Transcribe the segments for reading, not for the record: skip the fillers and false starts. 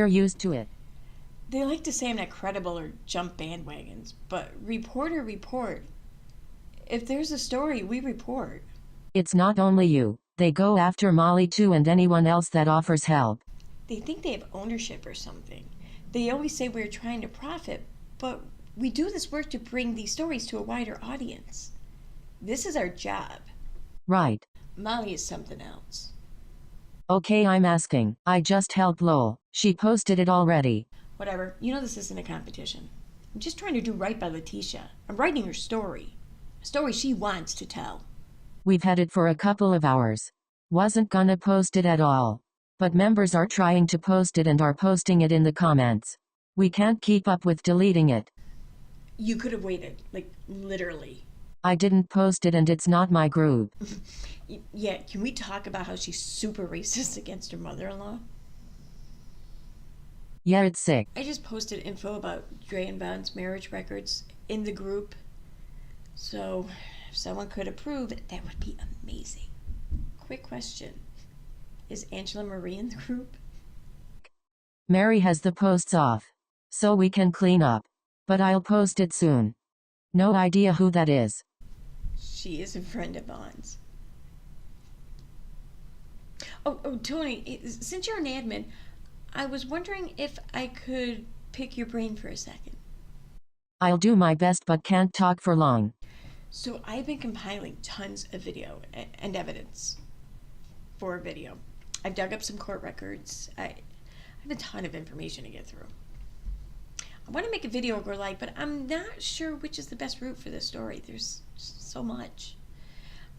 We're used to it. They like to say I'm not credible or jump bandwagons, but report. If there's a story, we report. It's not only you. They go after Molly too and anyone else that offers help. They think they have ownership or something. They always say we're trying to profit, but we do this work to bring these stories to a wider audience. This is our job. Right. Molly is something else. Okay, I'm asking. I just helped lol. She posted it already. Whatever. You know this isn't a competition. I'm just trying to do right by Letitia. I'm writing her story. A story she wants to tell. We've had it for a couple of hours. Wasn't gonna post it at all. But members are trying to post it and are posting it in the comments. We can't keep up with deleting it. You could have waited. Like, literally. I didn't post it and it's not my group. Yeah, can we talk about how she's super racist against her mother-in-law? Yeah, it's sick. I just posted info about Dre and Von's marriage records in the group. So, if someone could approve, that would be amazing. Quick question. Is Angela Marie in the group? Mary has the posts off. So we can clean up. But I'll post it soon. No idea who that is. She is a friend of Von's. Oh, Tony, since you're an admin, I was wondering if I could pick your brain for a second. I'll do my best but can't talk for long. So I've been compiling tons of video and evidence for a video. I've dug up some court records. I have a ton of information to get through. I want to make a video or GoLightly, but I'm not sure which is the best route for this story. There's so much.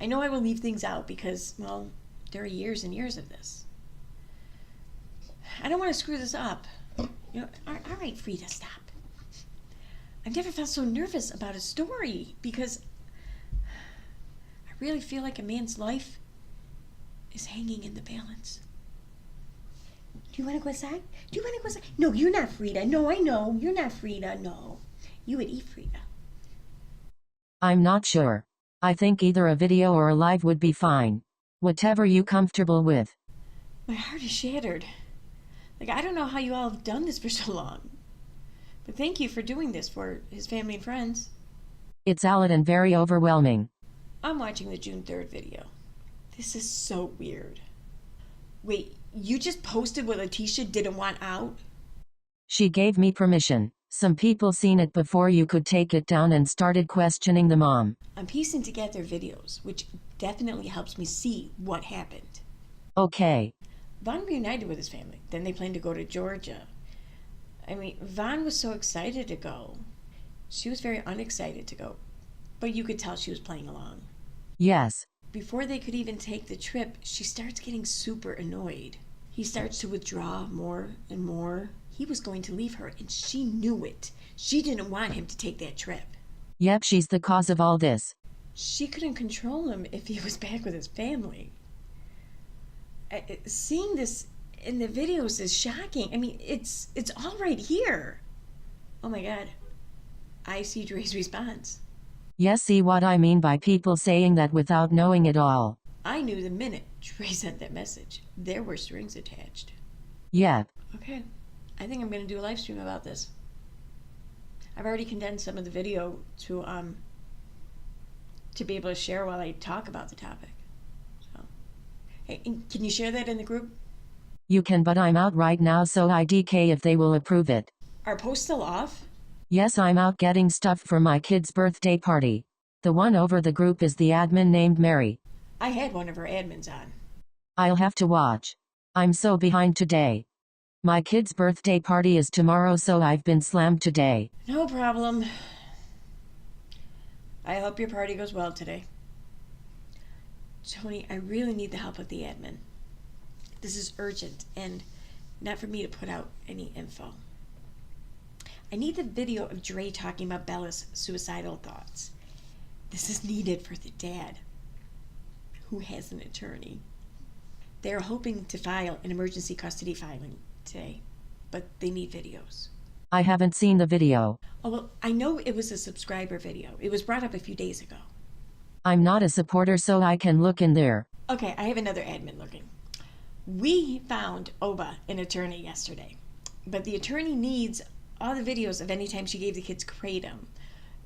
I know I will leave things out because, well, there are years and years of this. I don't want to screw this up. You know, all right, Frida, stop. I've never felt so nervous about a story because I really feel like a man's life is hanging in the balance. Do you want to go outside? No, you're not Frida. No, I know. You're not Frida. No. You would eat Frida. I'm not sure. I think either a video or a live would be fine. Whatever you comfortable with. My heart is shattered. Like, I don't know how you all have done this for so long. But thank you for doing this for his family and friends. It's valid and very overwhelming. I'm watching the June 3rd video. This is so weird. Wait, you just posted what Letitia didn't want out? She gave me permission. Some people seen it before you could take it down and started questioning the mom. I'm piecing together videos, which definitely helps me see what happened. Okay. Von reunited with his family. Then they planned to go to Georgia. I mean, Von was so excited to go. She was very unexcited to go. But you could tell she was playing along. Yes. Before they could even take the trip, she starts getting super annoyed. He starts to withdraw more and more. He was going to leave her, and she knew it. She didn't want him to take that trip. Yep, she's the cause of all this. She couldn't control him if he was back with his family. Seeing this in the videos is shocking. I mean, it's all right here. Oh my God. I see Dre's response. Yes, see what I mean by people saying that without knowing it all. I knew the minute Dre sent that message. There were strings attached. Yep. Okay. I think I'm going to do a live stream about this. I've already condensed some of the video to be able to share while I talk about the topic. So, hey, can you share that in the group? You can, but I'm out right now, so IDK if they will approve it. Are posts still off? Yes, I'm out getting stuff for my kid's birthday party. The one over the group is the admin named Mary. I had one of her admins on. I'll have to watch. I'm so behind today. My kid's birthday party is tomorrow, so I've been slammed today. No problem. I hope your party goes well today. Tony, I really need the help of the admin. This is urgent and not for me to put out any info. I need the video of Dre talking about Bella's suicidal thoughts. This is needed for the dad, who has an attorney. They are hoping to file an emergency custody filing today, but they need videos. I haven't seen the video. Oh, well, I know it was a subscriber video. It was brought up a few days ago. I'm not a supporter, so I can look in there. Okay, I have another admin looking. We found Oba, an attorney, yesterday. But the attorney needs all the videos of any time she gave the kids kratom.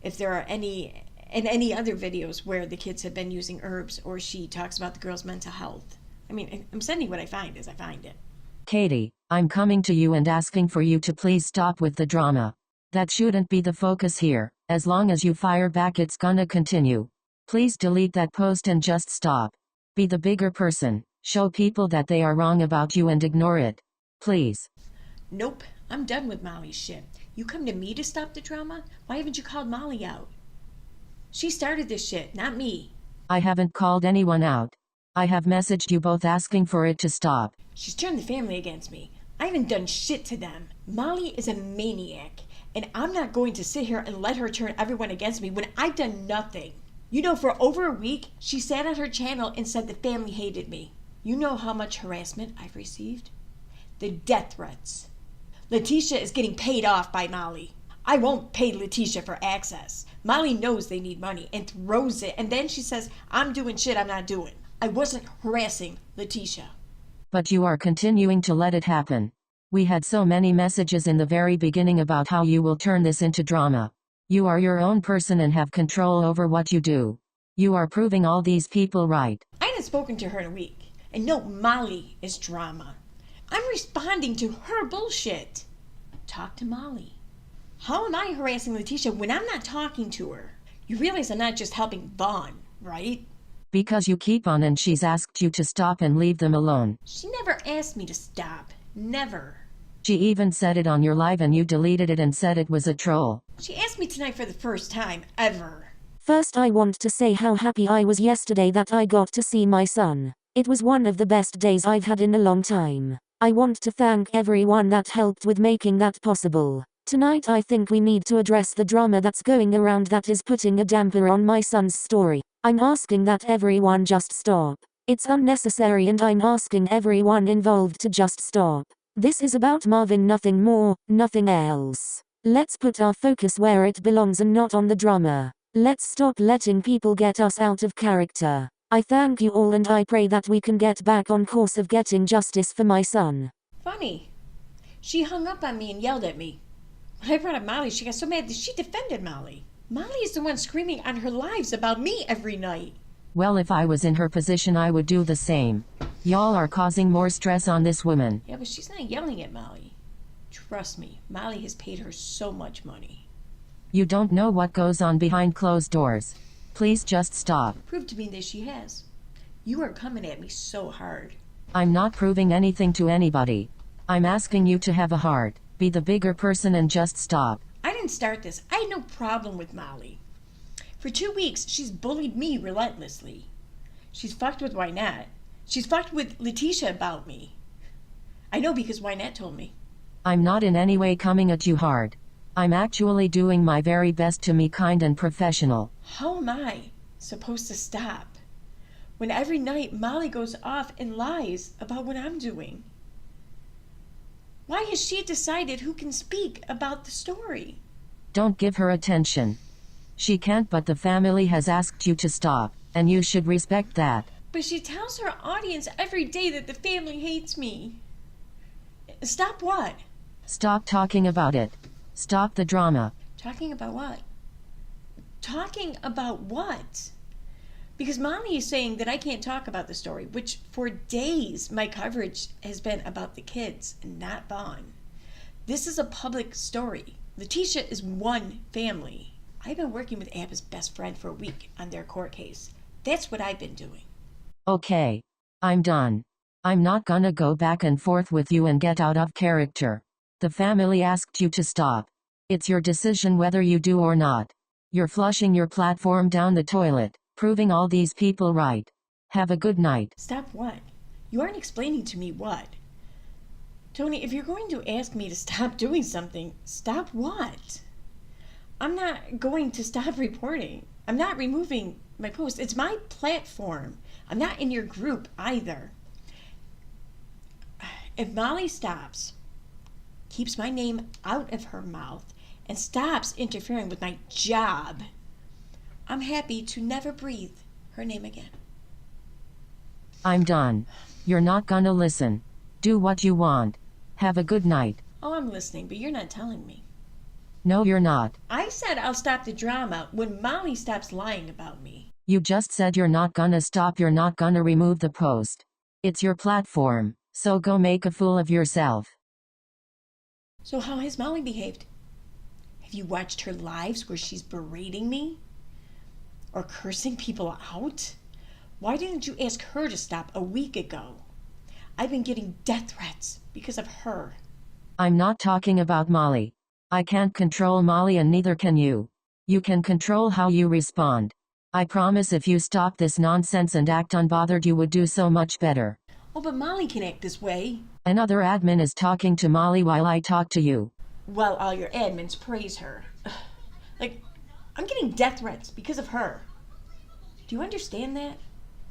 If there are any other videos where the kids have been using herbs or she talks about the girl's mental health. I mean, I'm sending what I find as I find it. Katie, I'm coming to you and asking for you to please stop with the drama. That shouldn't be the focus here. As long as you fire back, it's gonna continue. Please delete that post and just stop. Be the bigger person. Show people that they are wrong about you and ignore it. Please. Nope, I'm done with Molly's shit. You come to me to stop the drama? Why haven't you called Molly out? She started this shit, not me. I haven't called anyone out. I have messaged you both asking for it to stop. She's turned the family against me. I haven't done shit to them. Molly is a maniac, and I'm not going to sit here and let her turn everyone against me when I've done nothing. You know, for over a week, she sat on her channel and said the family hated me. You know how much harassment I've received? The death threats. Letitia is getting paid off by Molly. I won't pay Letitia for access. Molly knows they need money and throws it, and then she says, I'm doing shit I'm not doing. I wasn't harassing Letitia. But you are continuing to let it happen. We had so many messages in the very beginning about how you will turn this into drama. You are your own person and have control over what you do. You are proving all these people right. I haven't spoken to her in a week, and no, Molly is drama. I'm responding to her bullshit. Talk to Molly. How am I harassing Letitia when I'm not talking to her? You realize I'm not just helping Vaughn, right? Because you keep on and she's asked you to stop and leave them alone. She never asked me to stop. Never. She even said it on your live and you deleted it and said it was a troll. She asked me tonight for the first time ever. First, I want to say how happy I was yesterday that I got to see my son. It was one of the best days I've had in a long time. I want to thank everyone that helped with making that possible. Tonight I think we need to address the drama that's going around that is putting a damper on my son's story. I'm asking that everyone just stop. It's unnecessary and I'm asking everyone involved to just stop. This is about Marvin, nothing more, nothing else. Let's put our focus where it belongs and not on the drama. Let's stop letting people get us out of character. I thank you all and I pray that we can get back on course of getting justice for my son. Funny. She hung up on me and yelled at me. When I brought up Molly, she got so mad that she defended Molly. Molly is the one screaming on her lives about me every night. Well, if I was in her position, I would do the same. Y'all are causing more stress on this woman. Yeah, but she's not yelling at Molly. Trust me, Molly has paid her so much money. You don't know what goes on behind closed doors. Please just stop. Prove to me that she has. You are coming at me so hard. I'm not proving anything to anybody. I'm asking you to have a heart. Be the bigger person and just stop. I didn't start this. I had no problem with Molly. For 2 weeks, she's bullied me relentlessly. She's fucked with Wynette. She's fucked with Letitia about me. I know because Wynette told me. I'm not in any way coming at you hard. I'm actually doing my very best to be kind and professional. How am I supposed to stop when every night Molly goes off and lies about what I'm doing? Why has she decided who can speak about the story? Don't give her attention. She can't, but the family has asked you to stop, and you should respect that. But she tells her audience every day that the family hates me. Stop what? Stop talking about it. Stop the drama. Talking about what? Talking about what? Because Molly is saying that I can't talk about the story, which for days my coverage has been about the kids and not Vaughn. This is a public story. Letitia is one family. I've been working with Abba's best friend for a week on their court case. That's what I've been doing. Okay. I'm done. I'm not gonna go back and forth with you and get out of character. The family asked you to stop. It's your decision whether you do or not. You're flushing your platform down the toilet, proving all these people right. Have a good night. Stop what? You aren't explaining to me what. Tony, if you're going to ask me to stop doing something, stop what? I'm not going to stop reporting. I'm not removing my post. It's my platform. I'm not in your group either. If Molly stops, keeps my name out of her mouth, and stops interfering with my job, I'm happy to never breathe her name again. I'm done. You're not gonna listen. Do what you want. Have a good night. Oh, I'm listening, but you're not telling me. No, you're not. I said I'll stop the drama when Molly stops lying about me. You just said you're not gonna stop, you're not gonna remove the post. It's your platform, so go make a fool of yourself. So how has Molly behaved? Have you watched her lives where she's berating me? Or cursing people out? Why didn't you ask her to stop a week ago? I've been getting death threats because of her. I'm not talking about Molly. I can't control Molly and neither can you. You can control how you respond. I promise if you stop this nonsense and act unbothered you would do so much better. Oh, but Molly can act this way. Another admin is talking to Molly while I talk to you. Well, all your admins praise her. Like, I'm getting death threats because of her. Do you understand that?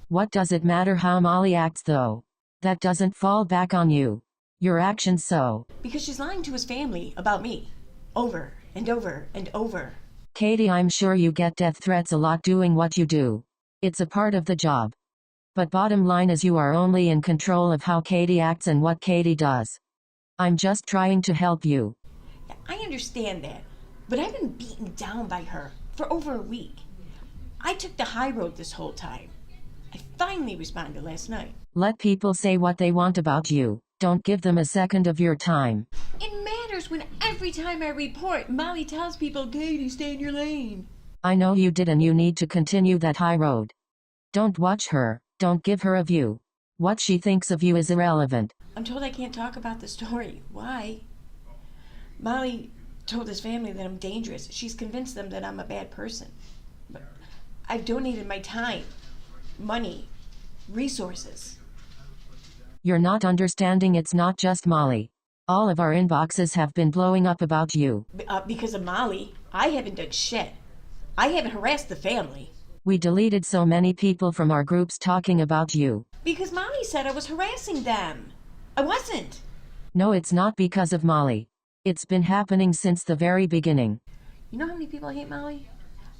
What does it matter how Molly acts though? That doesn't fall back on you. Your actions so. Because she's lying to his family about me. Over and over and over. Katie, I'm sure you get death threats a lot doing what you do. It's a part of the job. But bottom line is you are only in control of how Katie acts and what Katie does. I'm just trying to help you. I understand that, but I've been beaten down by her for over a week. I took the high road this whole time. I finally responded last night. Let people say what they want about you. Don't give them a second of your time. It matters when every time I report, Molly tells people, Katie, stay in your lane. I know you did and you need to continue that high road. Don't watch her. Don't give her a view. What she thinks of you is irrelevant. I'm told I can't talk about the story. Why? Molly told his family that I'm dangerous. She's convinced them that I'm a bad person. But I've donated my time, money, resources. You're not understanding, it's not just Molly. All of our inboxes have been blowing up about you. Because of Molly, I haven't done shit. I haven't harassed the family. We deleted so many people from our groups talking about you. Because Molly said I was harassing them. I wasn't. No, it's not because of Molly. It's been happening since the very beginning. You know how many people hate Molly?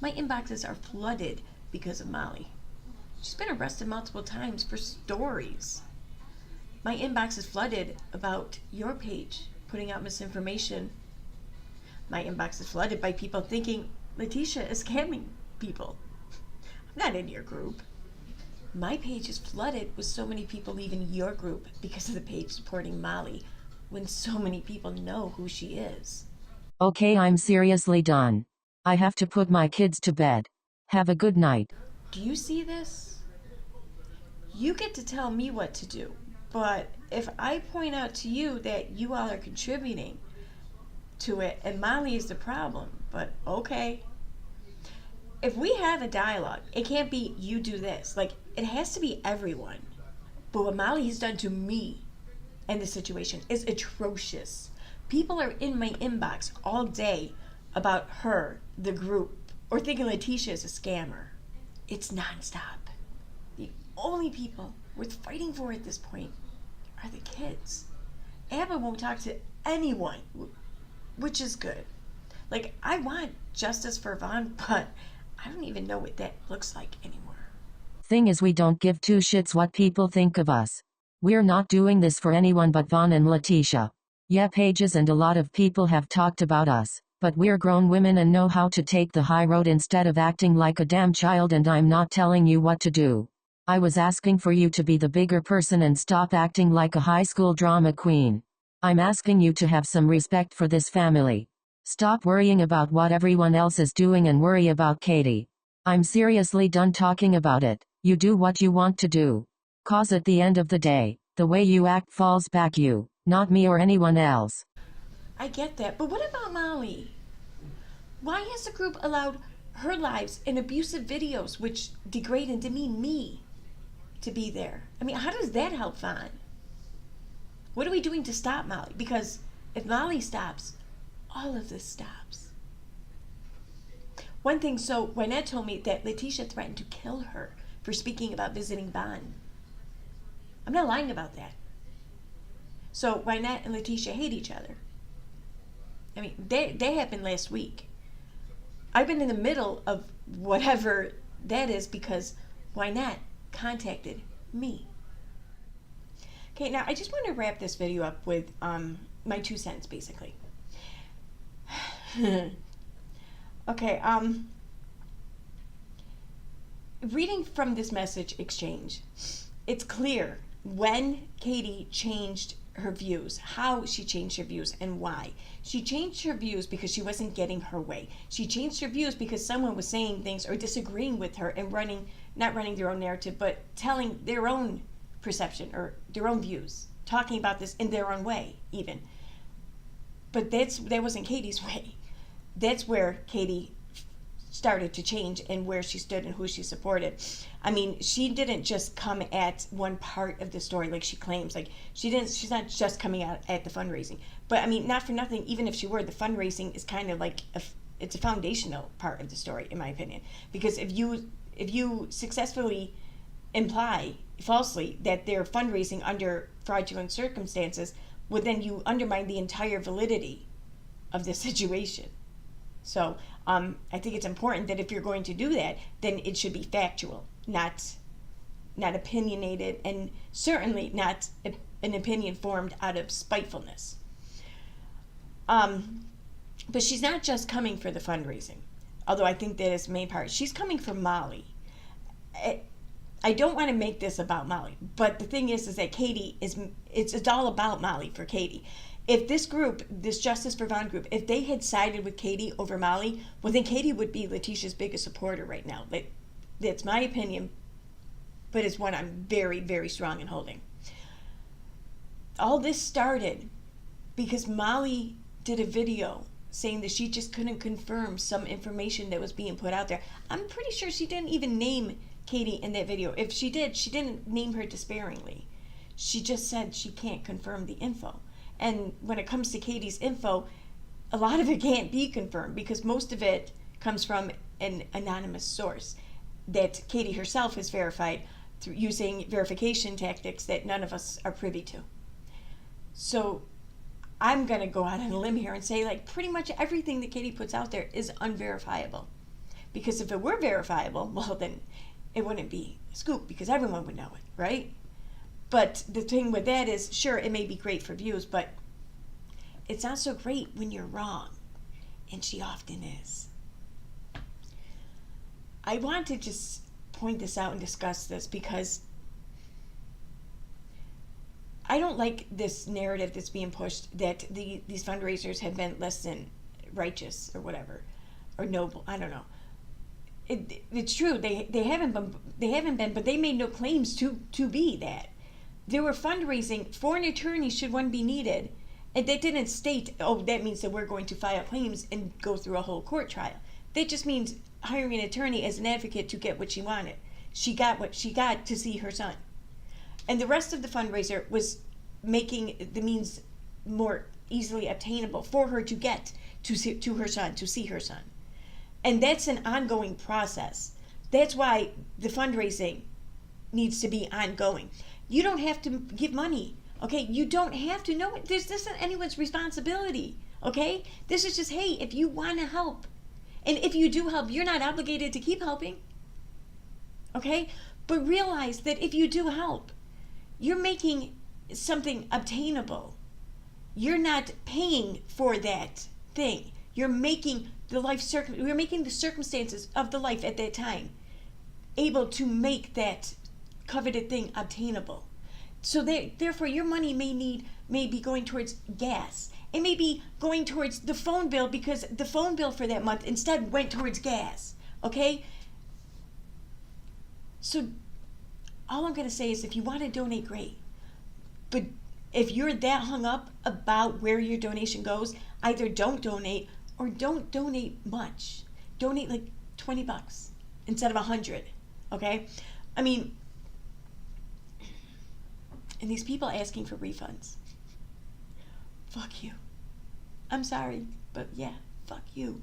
My inboxes are flooded because of Molly. She's been arrested multiple times for stories. My inbox is flooded about your page putting out misinformation. My inbox is flooded by people thinking Letitia is scamming people. I'm not in your group. My page is flooded with so many people leaving your group because of the page supporting Molly when so many people know who she is. Okay, I'm seriously done. I have to put my kids to bed. Have a good night. Do you see this? You get to tell me what to do. But if I point out to you that you all are contributing to it and Molly is the problem, but okay. If we have a dialogue, it can't be you do this. Like, it has to be everyone. But what Molly has done to me and the situation is atrocious. People are in my inbox all day about her, the group, or thinking Letitia is a scammer. It's nonstop. The only people worth fighting for at this point are the kids. Abba won't talk to anyone, which is good. Like, I want justice for Vaughn, but I don't even know what that looks like anymore. Thing is, we don't give two shits what people think of us. We're not doing this for anyone but Vaughn and Letitia. Yeah, Pages and a lot of people have talked about us, but we're grown women and know how to take the high road instead of acting like a damn child, and I'm not telling you what to do. I was asking for you to be the bigger person and stop acting like a high school drama queen. I'm asking you to have some respect for this family. Stop worrying about what everyone else is doing and worry about Katie. I'm seriously done talking about it. You do what you want to do. 'Cause at the end of the day, the way you act falls back you, not me or anyone else. I get that, but what about Molly? Why has the group allowed her lives in abusive videos which degrade and demean me to be there? I mean, how does that help Vaughn? What are we doing to stop Molly? Because if Molly stops, all of this stops. One thing, so Wynette told me that Letitia threatened to kill her for speaking about visiting Vaughn. I'm not lying about that. So Wynette and Letitia hate each other. I mean, they happened last week. I've been in the middle of whatever that is because Wynette contacted me. Okay, now I just want to wrap this video up with my 2 cents, basically. Okay, reading from this message exchange, it's clear when Katie changed her views, how she changed her views, and why. She changed her views because she wasn't getting her way. She changed her views because someone was saying things or disagreeing with her and not running their own narrative, but telling their own perception or their own views, talking about this in their own way, even. But that wasn't Katie's way. That's where Katie started to change and where she stood and who she supported. I mean, she didn't just come at one part of the story like she claims. Like, she's not just coming out at the fundraising. But I mean, not for nothing, even if she were, the fundraising is kind of like it's a foundational part of the story, in my opinion. Because if you successfully imply falsely that they're fundraising under fraudulent circumstances, well, then you undermine the entire validity of the situation. So I think it's important that if you're going to do that, then it should be factual, not opinionated, and certainly not an opinion formed out of spitefulness. But she's not just coming for the fundraising, although I think that is the main part. She's coming for Molly. I don't want to make this about Molly, but the thing is that Katie it's all about Molly for Katie. If this group, this Justice for Vaughn group, if they had sided with Katie over Molly, well, then Katie would be Letitia's biggest supporter right now. That's my opinion, but it's one I'm very, very strong in holding. All this started because Molly did a video saying that she just couldn't confirm some information that was being put out there. I'm pretty sure she didn't even name Katie in that video. If she did, she didn't name her despairingly. She just said she can't confirm the info. And when it comes to Katie's info, a lot of it can't be confirmed because most of it comes from an anonymous source that Katie herself has verified through using verification tactics that none of us are privy to. So I'm going to go out on a limb here and say, like, pretty much everything that Katie puts out there is unverifiable. Because if it were verifiable, well, then it wouldn't be a scoop because everyone would know it, right? But the thing with that is, sure, it may be great for views, but it's not so great when you're wrong. And she often is. I want to just point this out and discuss this because I don't like this narrative that's being pushed that these fundraisers have been less than righteous or whatever, or noble. I don't know. It's true. They haven't been, but they made no claims to be that. They were fundraising for an attorney should one be needed, and they didn't state, oh, that means that we're going to file claims and go through a whole court trial. That just means hiring an attorney as an advocate to get what she wanted. She got what she got to see her son. And the rest of the fundraiser was making the means more easily obtainable for her to get to her son, to see her son. And that's an ongoing process. That's why the fundraising needs to be ongoing. You don't have to give money, okay? You don't have to know it. This isn't anyone's responsibility, okay? This is just, hey, if you want to help. And if you do help, you're not obligated to keep helping, okay? But realize that if you do help, you're making something obtainable. You're not paying for that thing. You're making you're making the circumstances of the life at that time able to make that coveted thing obtainable. So therefore your money may be going towards gas. It may be going towards the phone bill because the phone bill for that month instead went towards gas. Okay? So all I'm going to say is if you want to donate, great. But if you're that hung up about where your donation goes, either don't donate or don't donate much. Donate like $20 instead of 100. Okay? I mean, and these people asking for refunds. Fuck you. I'm sorry, but yeah, fuck you.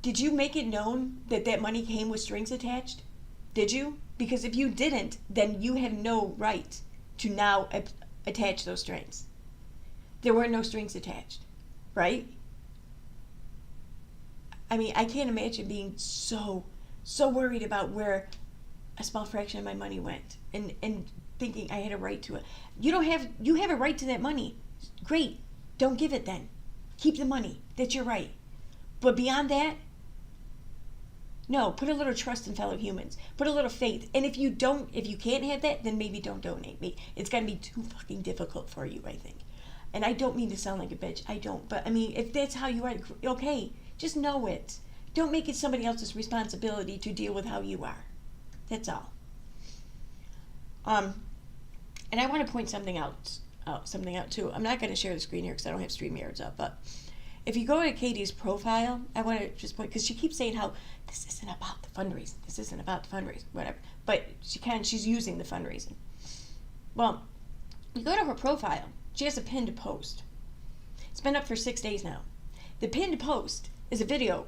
Did you make it known that money came with strings attached? Did you? Because if you didn't, then you have no right to now attach those strings. There were no strings attached, right? I mean, I can't imagine being so worried about where a small fraction of my money went and thinking I had a right to it. You have a right to that money. Great. Don't give it then. Keep the money. That's your right. But beyond that, no, put a little trust in fellow humans. Put a little faith. And if you can't have that, then maybe don't donate. It's going to be too fucking difficult for you, I think. And I don't mean to sound like a bitch. I don't. But, I mean, if that's how you are, okay, just know it. Don't make it somebody else's responsibility to deal with how you are. That's all. And I want to point something out too. I'm not going to share the screen here because I don't have StreamYards up, but if you go to Katie's profile, I want to just point, because she keeps saying how this isn't about the fundraising, whatever. But she's using the fundraising. Well, you go to her profile, she has a pinned post. It's been up for 6 days now. The pinned post is a video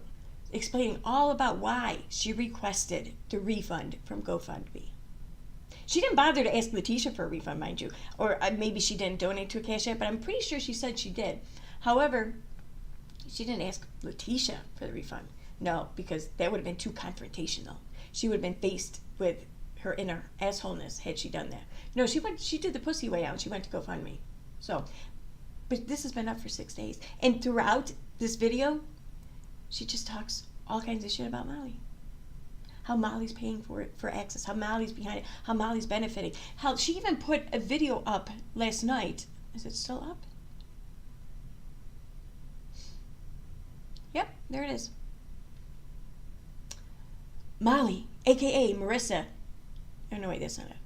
explaining all about why she requested the refund from GoFundMe. She didn't bother to ask Letitia for a refund, mind you. Or maybe she didn't donate to a Cash App, but I'm pretty sure she said she did. However, she didn't ask Letitia for the refund. No, because that would have been too confrontational. She would have been faced with her inner assholeness had she done that. No, she did the pussy way out and she went to GoFundMe. So, but this has been up for 6 days. And throughout this video, she just talks all kinds of shit about Molly. How Molly's paying for access, how Molly's behind it, how Molly's benefiting. How she even put a video up last night. Is it still up? Yep, there it is. Molly, aka Marissa. Oh no, wait, that's not it.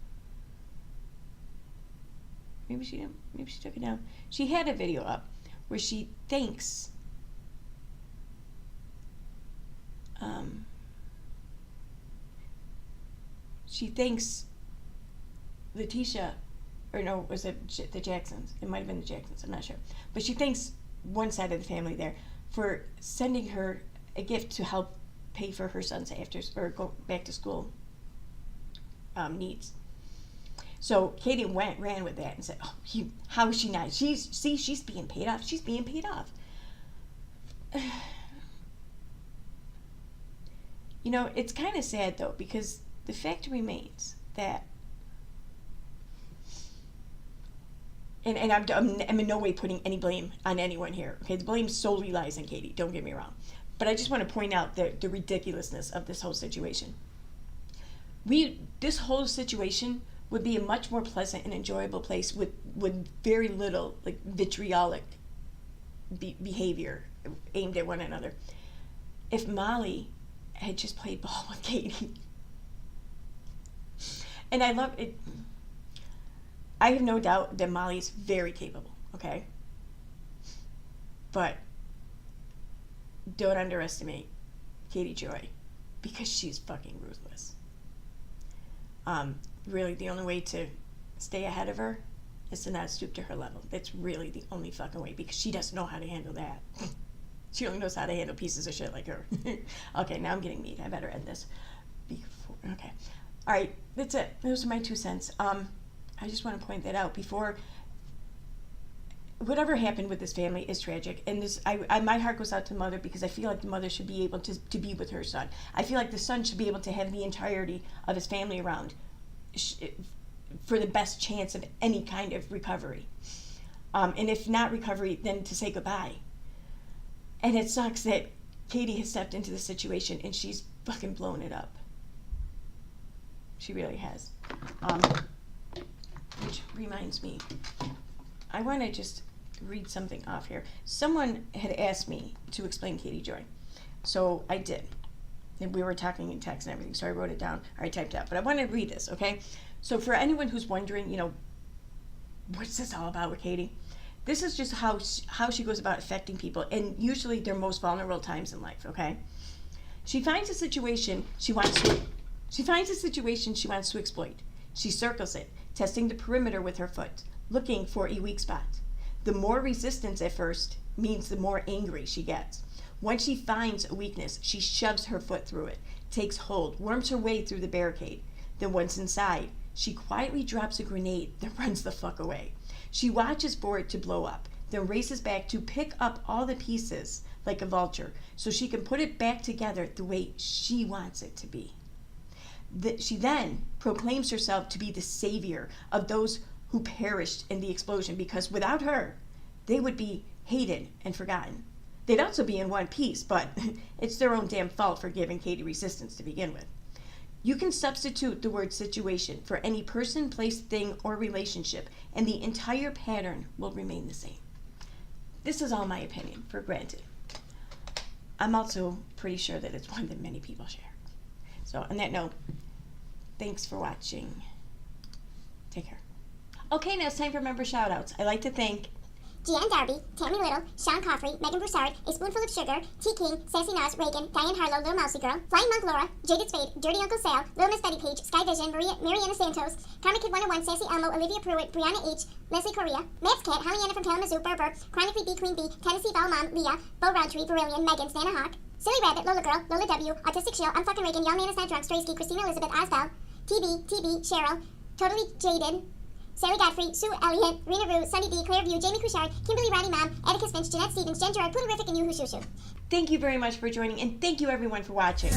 Maybe she didn't. Maybe she took it down. She had a video up where she thanks Letitia, or no, was it the Jacksons? It might have been the Jacksons, I'm not sure. But she thanks one side of the family there for sending her a gift to help pay for her son's go back to school needs. So Katie ran with that and said, "Oh, how is she not? She's being paid off. She's being paid off." You know, it's kind of sad though, because the fact remains that, and I'm in no way putting any blame on anyone here. Okay, the blame solely lies on Katie. Don't get me wrong, but I just want to point out the ridiculousness of this whole situation. This whole situation would be a much more pleasant and enjoyable place with very little like vitriolic behavior aimed at one another if Molly had just played ball with Katie. And I love it. I have no doubt that Molly's very capable, okay? But don't underestimate Katie Joy, because she's fucking ruthless. Really, the only way to stay ahead of her is to not stoop to her level. That's really the only fucking way, because she doesn't know how to handle that. She only knows how to handle pieces of shit like her. Okay, now I'm getting mean. I better end this. Okay. All right, that's it. Those are my 2 cents. I just want to point that out before. Whatever happened with this family is tragic, and my heart goes out to the mother, because I feel like the mother should be able to be with her son. I feel like the son should be able to have the entirety of his family around for the best chance of any kind of recovery. And if not recovery, then to say goodbye. And it sucks that Katie has stepped into the situation and she's fucking blown it up. She really has. Which reminds me, I want to just read something off here. Someone had asked me to explain Katie Joy. So I did. And we were talking in text and everything, so I wrote it down, or I typed it out. But I want to read this, okay? So for anyone who's wondering, what's this all about with Katie? This is just how she goes about affecting people, and usually their most vulnerable times in life, okay? She finds a situation she wants to exploit. She circles it, testing the perimeter with her foot, looking for a weak spot. The more resistance at first means the more angry she gets. Once she finds a weakness, she shoves her foot through it, takes hold, worms her way through the barricade. Then once inside, she quietly drops a grenade, then runs the fuck away. She watches for it to blow up, then races back to pick up all the pieces like a vulture so she can put it back together the way she wants it to be. She then proclaims herself to be the savior of those who perished in the explosion, because without her, they would be hated and forgotten. They'd also be in one piece, but it's their own damn fault for giving Katie resistance to begin with. You can substitute the word situation for any person, place, thing, or relationship, and the entire pattern will remain the same. This is all my opinion, for granted. I'm also pretty sure that it's one that many people share. So on that note, thanks for watching. Take care. Okay, now it's time for member shout-outs. I'd like to thank Gian Darby, Tammy Little, Sean Coffrey, Megan Broussard, A Spoonful of Sugar, T. King, Sassy Nas, Reagan, Diane Harlow, Little Mousy Girl, Flying Monk Laura, Jaded Spade, Dirty Uncle Sal, Little Miss Betty Page, Sky Vision, Mariana Santos, Karma Kid 101, Sassy Elmo, Olivia Pruitt, Brianna H., Leslie Correa, Matt's Cat, Hollyanna from Kalamazoo, Berber, Chronically B, Queen B, Tennessee Val Mom, Leah, Bo Roundtree, Brilliant, Megan, Santa Hawk, Silly Rabbit, Lola Girl, Lola W, Autistic Shill, I'm Fucking Reagan, Young Man is Not Drunk, Straysky, Christina Elizabeth, Osbel, TB, Cheryl, Totally Jaded, Sally Godfrey, Sue Elliott, Rena Rue, Sunny D, Claire View, Jamie Couchard, Kimberly Ronnie Mom, Atticus Finch, Jeanette Stevens, Jen Gerard, Poodlerific, and Yoo-Hoo Shoo. Thank you very much for joining, and thank you everyone for watching.